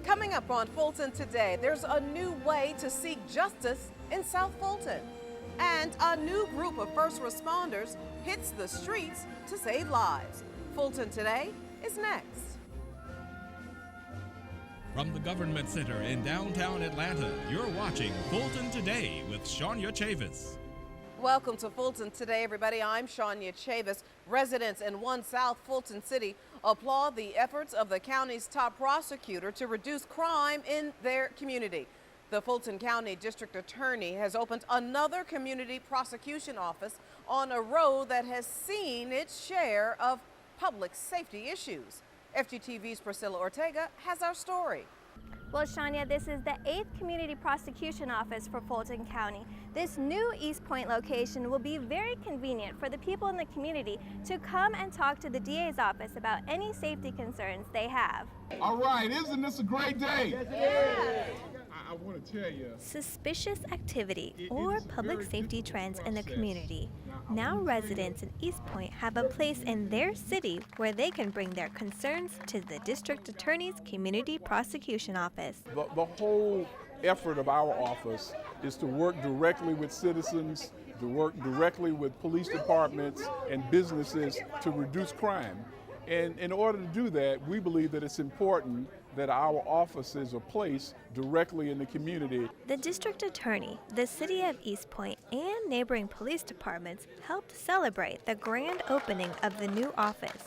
Coming up on Fulton Today, there's a new way to seek justice in South Fulton. And a new group of first responders hits the streets to save lives. Fulton Today is next. From the Government Center in downtown Atlanta, you're watching Fulton Today with Shania Chavis. Welcome to Fulton Today, everybody. I'm Shania Chavis. Residents in 1 South Fulton City applaud the efforts of the county's top prosecutor to reduce crime in their community. The Fulton County District Attorney has opened another community prosecution office on a road that has seen its share of public safety issues. FGTV's Priscilla Ortega has our story. Well, Shania, this is the 8th Community Prosecution Office for Fulton County. This new East Point location will be very convenient for the people in the community to come and talk to the DA's office about any safety concerns they have. All right, isn't this a great day? Yes, it is. I want to tell you. Suspicious activity or public safety trends in the community. Now residents in East Point have a place in their city where they can bring their concerns to the District Attorney's Community Prosecution Office. The whole effort of our office is to work directly with citizens, to work directly with police departments and businesses to reduce crime. And in order to do that, we believe that it's important that our offices are placed directly in the community. The district attorney, the city of East Point, and neighboring police departments helped celebrate the grand opening of the new office.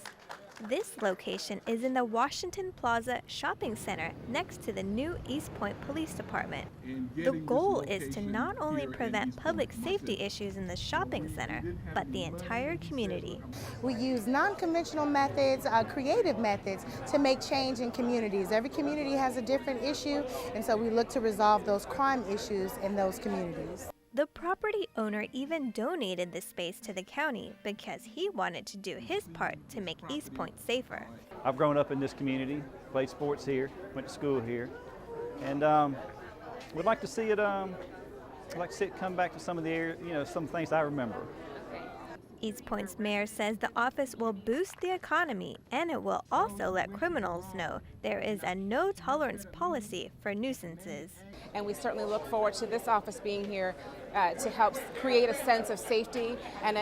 This location is in the Washington Plaza Shopping Center next to the new East Point Police Department. The goal is to not only prevent public safety issues in the shopping center, but the entire community. We use non-conventional methods, creative methods to make change in communities. Every community has a different issue, and so we look to resolve those crime issues in those communities. The property owner even donated the space to the county because he wanted to do his part to make East Point safer. I've grown up in this community, played sports here, went to school here, and would like to see it. I'd like to see it come back to some of the some things I remember. East Point's mayor says the office will boost the economy and it will also let criminals know there is a no-tolerance policy for nuisances. And we certainly look forward to this office being here to help create a sense of safety and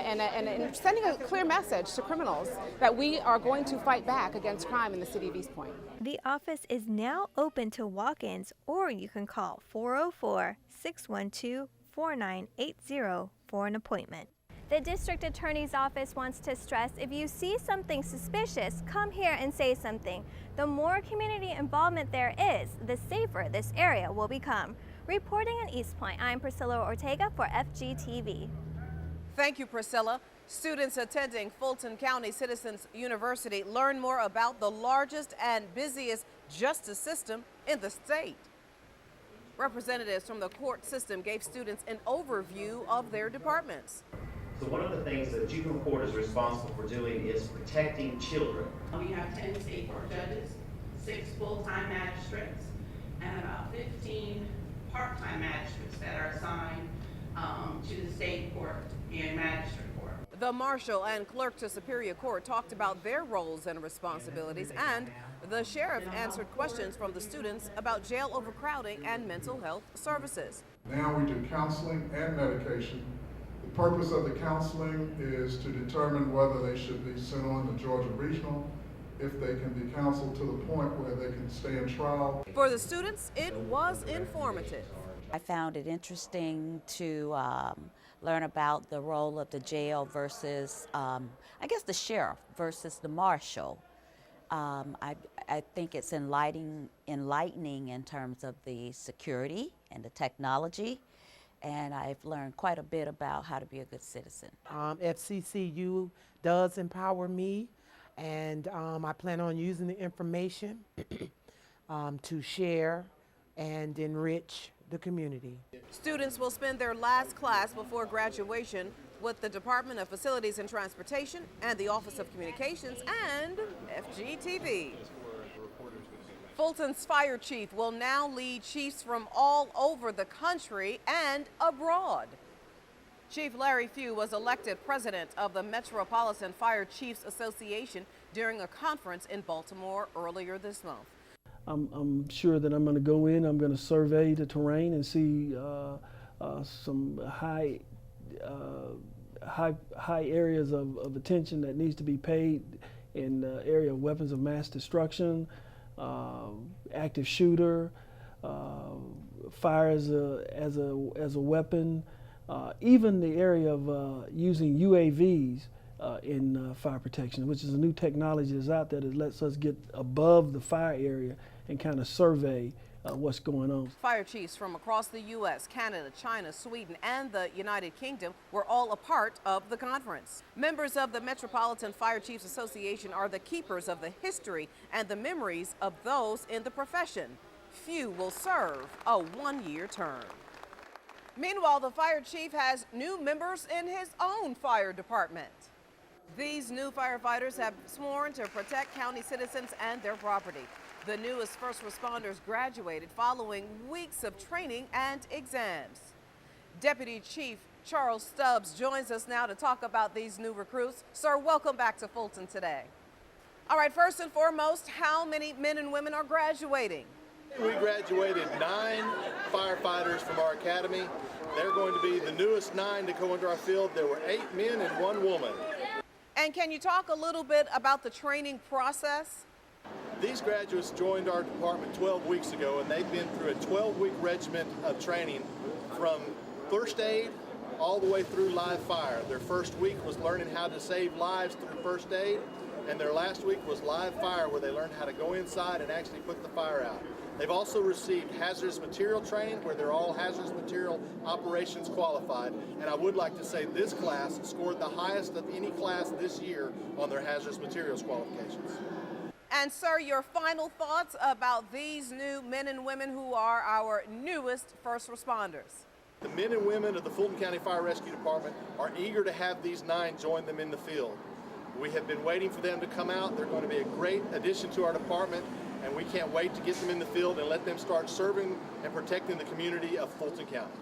sending a clear message to criminals that we are going to fight back against crime in the city of East Point. The office is now open to walk-ins, or you can call 404-612-4980 for an appointment. The district attorney's office wants to stress if you see something suspicious, come here and say something. The more community involvement there is, the safer this area will become. Reporting in East Point, I'm Priscilla Ortega for FGTV. Thank you, Priscilla. Students attending Fulton County Citizens University learn more about the largest and busiest justice system in the state. Representatives from the court system gave students an overview of their departments. So one of the things that juvenile court is responsible for doing is protecting children. We have 10 state court judges, 6 full-time magistrates, and about 15 part-time magistrates that are assigned to the state court and magistrate court. The marshal and clerk to Superior Court talked about their roles and responsibilities, and the sheriff answered questions from the students about jail overcrowding and mental health services. Now we do counseling and medication. The purpose of the counseling is to determine whether they should be sent on to Georgia Regional, if they can be counseled to the point where they can stay in trial. For the students, it was informative. I found it interesting to learn about the role of the jail versus, I guess, the sheriff versus the marshal. I think it's enlightening in terms of the security and the technology. And I've learned quite a bit about how to be a good citizen. FCCU does empower me, and I plan on using the information to share and enrich the community. Students will spend their last class before graduation with the Department of Facilities and Transportation and the Office of Communications and FGTV. Fulton's fire chief will now lead chiefs from all over the country and abroad. Chief Larry Few was elected president of the Metropolitan Fire Chiefs Association during a conference in Baltimore earlier this month. I'm sure that I'm going to go in, I'm going to survey the terrain and see some high areas of attention that needs to be paid in the area of weapons of mass destruction, active shooter, fire as a weapon, even the area of using UAVs in fire protection, which is a new technology that's out there that lets us get above the fire area and kind of survey what's going on. Fire chiefs from across the U.S., Canada, China, Sweden, and the United Kingdom were all a part of the conference. Members of the Metropolitan Fire Chiefs Association are the keepers of the history and the memories of those in the profession. Few will serve a one-year term. Meanwhile, the fire chief has new members in his own fire department. These new firefighters have sworn to protect county citizens and their property. The newest first responders graduated following weeks of training and exams. Deputy Chief Charles Stubbs joins us now to talk about these new recruits. Sir, welcome back to Fulton today. All right, first and foremost, how many men and women are graduating? We graduated 9 firefighters from our academy. They're going to be the newest 9 to go into our field. There were 8 men and 1 woman. And can you talk a little bit about the training process? These graduates joined our department 12 weeks ago, and they've been through a 12-week regiment of training from first aid all the way through live fire. Their first week was learning how to save lives through first aid, and their last week was live fire, where they learned how to go inside and actually put the fire out. They've also received hazardous material training, where they're all hazardous material operations qualified. And I would like to say this class scored the highest of any class this year on their hazardous materials qualifications. And sir, your final thoughts about these new men and women who are our newest first responders? The men and women of the Fulton County Fire Rescue Department are eager to have these 9 join them in the field. We have been waiting for them to come out. They're going to be a great addition to our department, and we can't wait to get them in the field and let them start serving and protecting the community of Fulton County.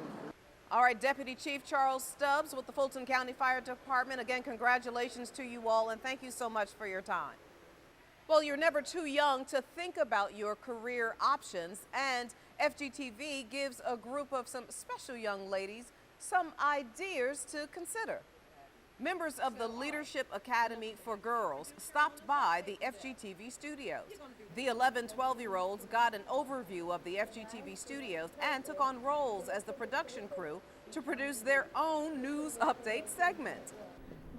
All right, Deputy Chief Charles Stubbs with the Fulton County Fire Department. Again, congratulations to you all, and thank you so much for your time. Well, you're never too young to think about your career options, and FGTV gives a group of some special young ladies some ideas to consider. Members of the Leadership Academy for Girls stopped by the FGTV studios. The 11, 12-year-olds got an overview of the FGTV studios and took on roles as the production crew to produce their own news update segment.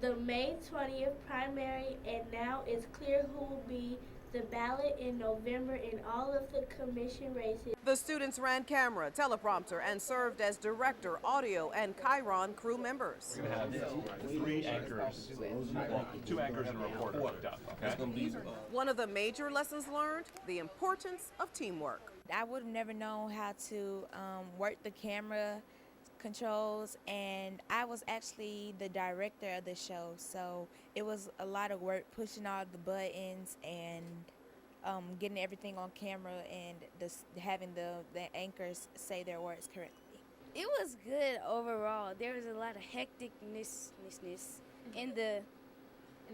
The May 20th primary, and now it's clear who will be the ballot in November in all of the commission races. The students ran camera, teleprompter, and served as director, audio, and Chiron crew members. We're going to have 3 anchors, well, 2 anchors and a reporter hooked up, okay? One of the major lessons learned, the importance of teamwork. I would have never known how to work the camera controls, and I was actually the director of the show, so it was a lot of work pushing all the buttons and getting everything on camera and having the anchors say their words correctly. It was good overall. There was a lot of hecticness in the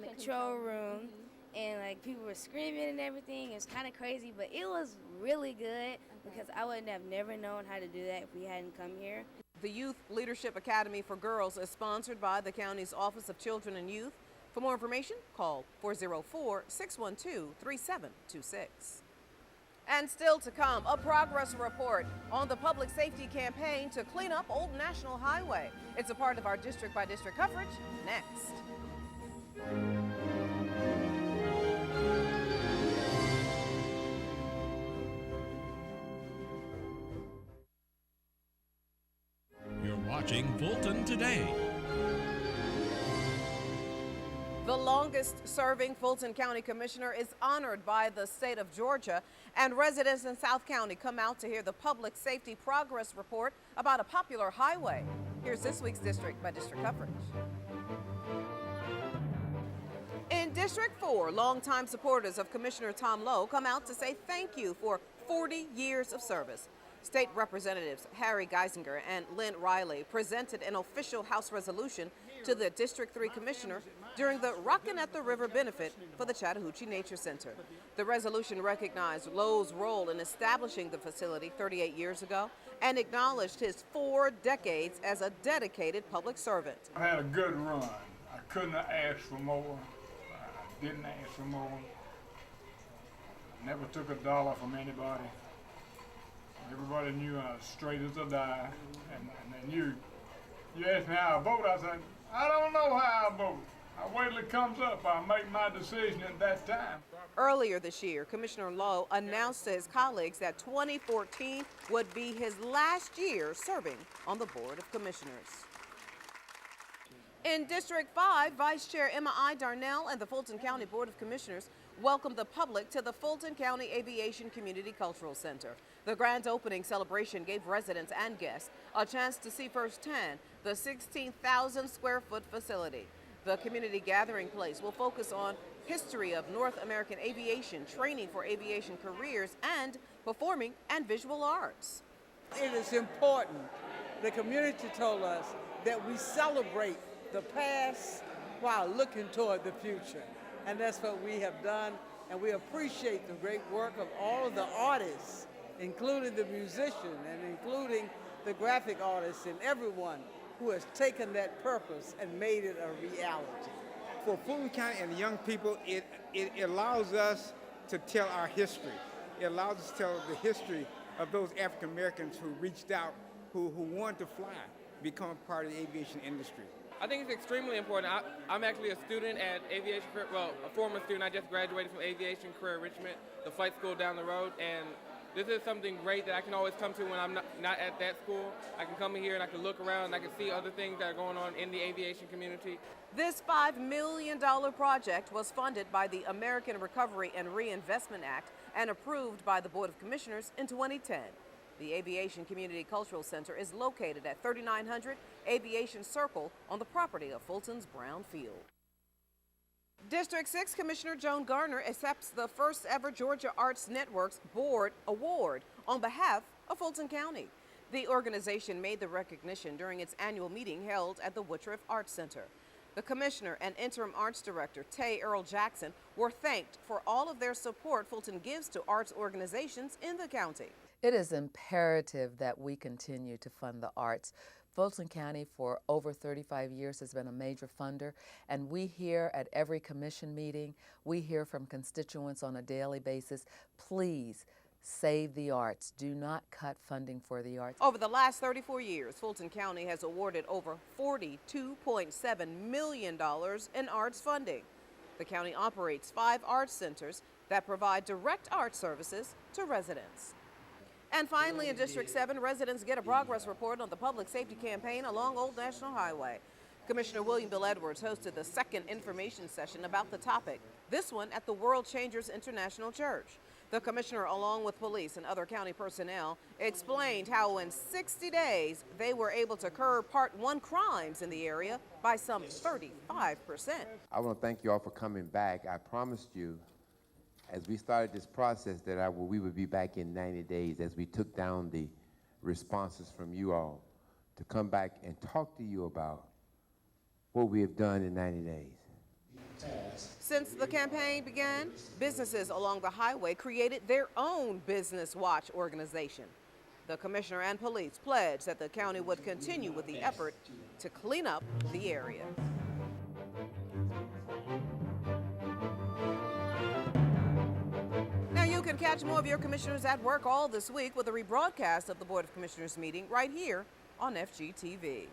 control room, and like people were screaming and everything. It was kind of crazy, but it was really good because I wouldn't have never known how to do that if we hadn't come here. The Youth Leadership Academy for Girls is sponsored by the county's Office of Children and Youth. For more information, call 404-612-3726. And still to come, a progress report on the public safety campaign to clean up Old National Highway. It's a part of our district-by-district coverage next. Watching Fulton Today. The longest-serving Fulton County Commissioner is honored by the state of Georgia, and residents in South County come out to hear the public safety progress report about a popular highway. Here's this week's district-by-district coverage. In District 4, longtime supporters of Commissioner Tom Lowe come out to say thank you for 40 years of service. State Representatives Harry Geisinger and Lynn Riley presented an official House resolution to the District 3 Commissioner during the Rockin' at the River benefit for the Chattahoochee Nature Center. The resolution recognized Lowe's role in establishing the facility 38 years ago and acknowledged his 4 decades as a dedicated public servant. I had a good run. I couldn't have asked for more. I didn't ask for more. I never took a dollar from anybody. Everybody knew I was straight as a die. And then you asked me how I vote. I said, I don't know how I vote. I wait till it comes up. I'll make my decision at that time. Earlier this year, Commissioner Lowe announced to his colleagues that 2014 would be his last year serving on the Board of Commissioners. In District 5, Vice Chair Emma I. Darnell and the Fulton County Board of Commissioners welcomed the public to the Fulton County Aviation Community Cultural Center. The grand opening celebration gave residents and guests a chance to see firsthand the 16,000 square foot facility. The community gathering place will focus on history of North American aviation, training for aviation careers, and performing and visual arts. It is important. The community told us that we celebrate the past while looking toward the future. And that's what we have done, and we appreciate the great work of all of the artists, including the musicians and including the graphic artists and everyone who has taken that purpose and made it a reality. For Fulton County and the young people, it allows us to tell our history. It allows us to tell the history of those African Americans who reached out, who wanted to fly, become part of the aviation industry. I think it's extremely important. I'm actually a student at aviation, well, a former student. I just graduated from Aviation Career Enrichment, the flight school down the road, and this is something great that I can always come to when I'm not at that school. I can come in here and I can look around and I can see other things that are going on in the aviation community. This $5 million project was funded by the American Recovery and Reinvestment Act and approved by the Board of Commissioners in 2010. The Aviation Community Cultural Center is located at 3900 Aviation Circle on the property of Fulton's Brown Field. District 6 Commissioner Joan Garner accepts the first ever Georgia Arts Network's Board Award on behalf of Fulton County. The organization made the recognition during its annual meeting held at the Woodruff Arts Center. The commissioner and interim arts director, Tay Earl Jackson, were thanked for all of their support Fulton gives to arts organizations in the county. It is imperative that we continue to fund the arts. Fulton County for over 35 years has been a major funder, and we hear at every commission meeting, we hear from constituents on a daily basis, please save the arts. Do not cut funding for the arts. Over the last 34 years, Fulton County has awarded over $42.7 million in arts funding. The county operates 5 arts centers that provide direct art services to residents. And finally, in District 7, residents get a progress report on the public safety campaign along Old National Highway. Commissioner William Bill Edwards hosted the second information session about the topic, this one at the World Changers International Church. The commissioner, along with police and other county personnel, explained how in 60 days they were able to curb Part 1 crimes in the area by some 35%. I want to thank you all for coming back. I promised you, as we started this process, that we would be back in 90 days as we took down the responses from you all to come back and talk to you about what we have done in 90 days. Since the campaign began, businesses along the highway created their own Business Watch organization. The commissioner and police pledged that the county would continue with the effort to clean up the area. Now you can catch more of your commissioners at work all this week with a rebroadcast of the Board of Commissioners meeting right here on FGTV.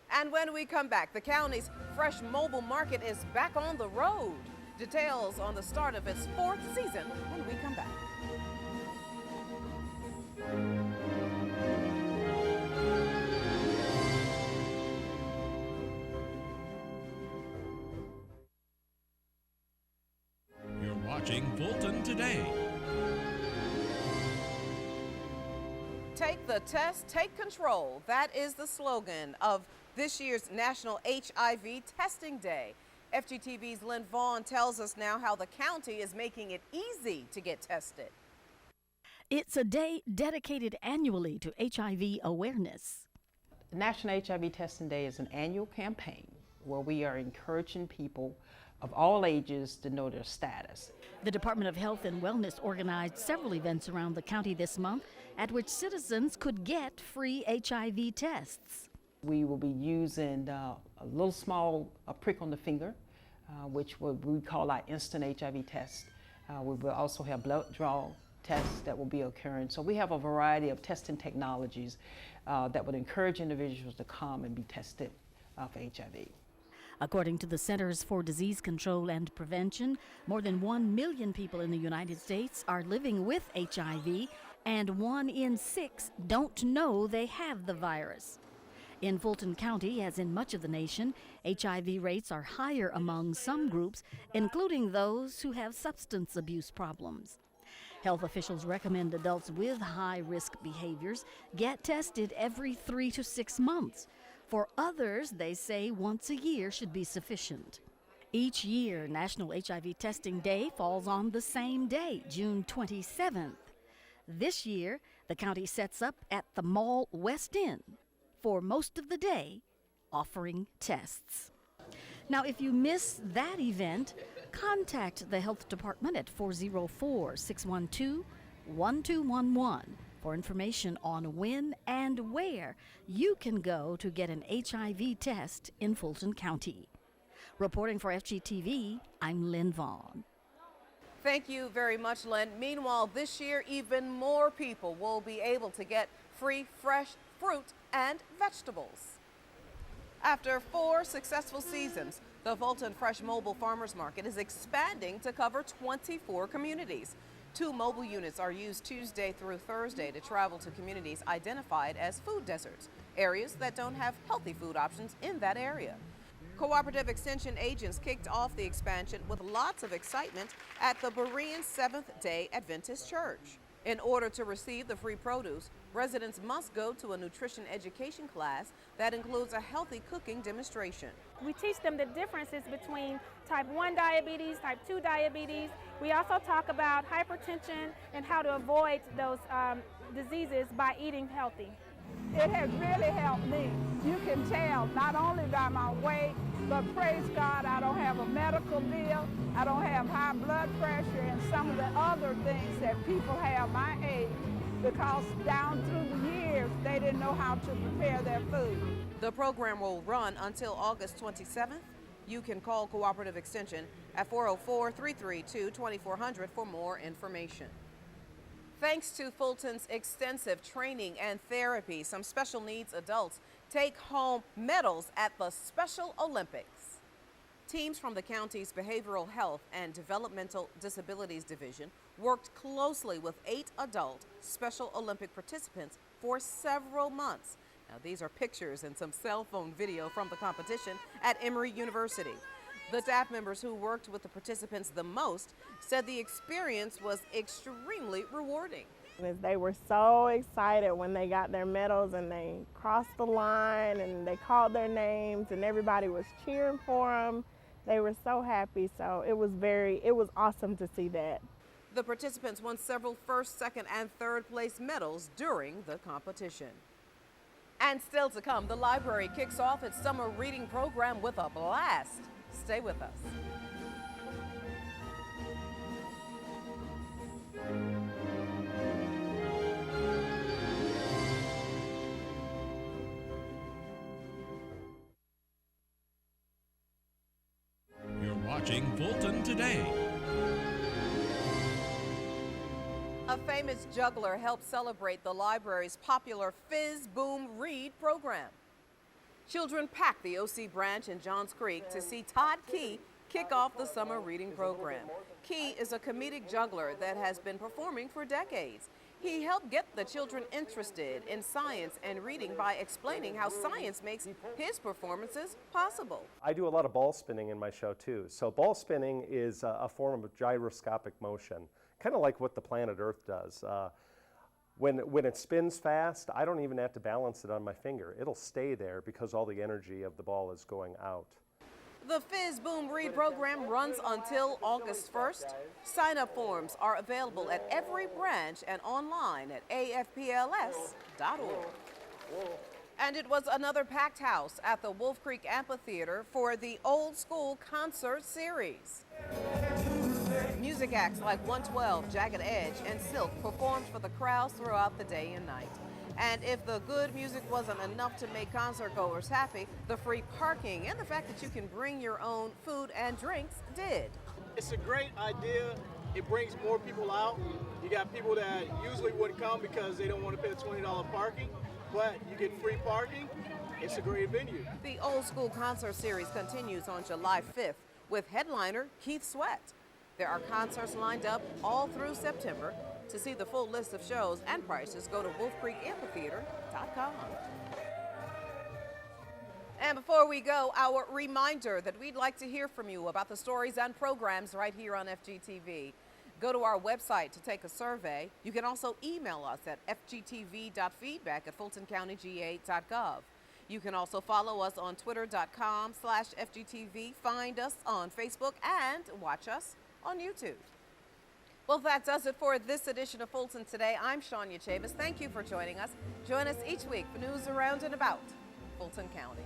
And when we come back, the county's fresh mobile market is back on the road. Details on the start of its 4th season when we come back. You're watching Fulton Today. Take the test, take control. That is the slogan of this year's National HIV Testing Day. FGTV's Lynn Vaughn tells us now how the county is making it easy to get tested. It's a day dedicated annually to HIV awareness. National HIV Testing Day is an annual campaign where we are encouraging people of all ages to know their status. The Department of Health and Wellness organized several events around the county this month at which citizens could get free HIV tests. We will be using a little small prick on the finger, which we call our instant HIV test. We will also have blood draw tests that will be occurring. So we have a variety of testing technologies that would encourage individuals to come and be tested for HIV. According to the Centers for Disease Control and Prevention, more than 1 million people in the United States are living with HIV, and 1 in 6 don't know they have the virus. In Fulton County, as in much of the nation, HIV rates are higher among some groups, including those who have substance abuse problems. Health officials recommend adults with high-risk behaviors get tested every 3 to 6 months. For others, they say once a year should be sufficient. Each year, National HIV Testing Day falls on the same day, June 27th. This year, the county sets up at the Mall West End for most of the day, offering tests. Now, if you miss that event, contact the health department at 404-612-1211 for information on when and where you can go to get an HIV test in Fulton County. Reporting for FGTV, I'm Lynn Vaughn. Thank you very much, Lynn. Meanwhile, this year, even more people will be able to get free fresh fruit and vegetables. After 4 successful seasons, the Fulton Fresh Mobile Farmers Market is expanding to cover 24 communities. 2 mobile units are used Tuesday through Thursday to travel to communities identified as food deserts, areas that don't have healthy food options in that area. Cooperative Extension agents kicked off the expansion with lots of excitement at the Berean Seventh-day Adventist Church. In order to receive the free produce, residents must go to a nutrition education class that includes a healthy cooking demonstration. We teach them the differences between type 1 diabetes, type 2 diabetes. We also talk about hypertension and how to avoid those diseases by eating healthy. It has really helped me. You can tell not only by my weight, but praise God, I don't have a medical bill. I don't have high blood pressure and some of the other things that people have my age, because down through the years, they didn't know how to prepare their food. The program will run until August 27th. You can call Cooperative Extension at 404-332-2400 for more information. Thanks to Fulton's extensive training and therapy, some special needs adults take home medals at the Special Olympics. Teams from the county's Behavioral Health and Developmental Disabilities Division worked closely with 8 adult Special Olympic participants for several months. Now, these are pictures and some cell phone video from the competition at Emory University. The staff members who worked with the participants the most said the experience was extremely rewarding. They were so excited when they got their medals and they crossed the line and they called their names and everybody was cheering for them. They were so happy, so it was awesome to see that. The participants won several first, second, and third place medals during the competition. And still to come, the library kicks off its summer reading program with a blast. Stay with us. You're watching Fulton Today. A famous juggler helped celebrate the library's popular Fizz Boom Read program. Children packed the OC branch in Johns Creek to see Todd Key kick off the summer reading program. Key is a comedic juggler that has been performing for decades. He helped get the children interested in science and reading by explaining how science makes his performances possible. I do a lot of ball spinning in my show too. So ball spinning is a form of gyroscopic motion, kind of like what the planet Earth does. When it spins fast, I don't even have to balance it on my finger. It'll stay there because all the energy of the ball is going out. The Fizz Boom Read program runs until August 1st. Sign-up forms are available at every branch and online at afpls.org. And it was another packed house at the Wolf Creek Amphitheater for the Old School Concert Series. Music acts like 112, Jagged Edge, and Silk performed for the crowds throughout the day and night. And if the good music wasn't enough to make concertgoers happy, the free parking and the fact that you can bring your own food and drinks did. It's a great idea. It brings more people out. You got people that usually wouldn't come because they don't want to pay the $20 parking, but you get free parking. It's a great venue. The Old School Concert Series continues on July 5th with headliner Keith Sweat. There are concerts lined up all through September. To see the full list of shows and prices, go to wolfcreekamphitheater.com. And before we go, our reminder that we'd like to hear from you about the stories and programs right here on FGTV. Go to our website to take a survey. You can also email us at fgtv.feedback@fultoncountyga.gov. You can also follow us on twitter.com/FGTV, find us on Facebook, and watch us on YouTube. Well, that does it for this edition of Fulton Today. I'm Shania Chavis. Thank you for joining us. Join us each week for news around and about Fulton County.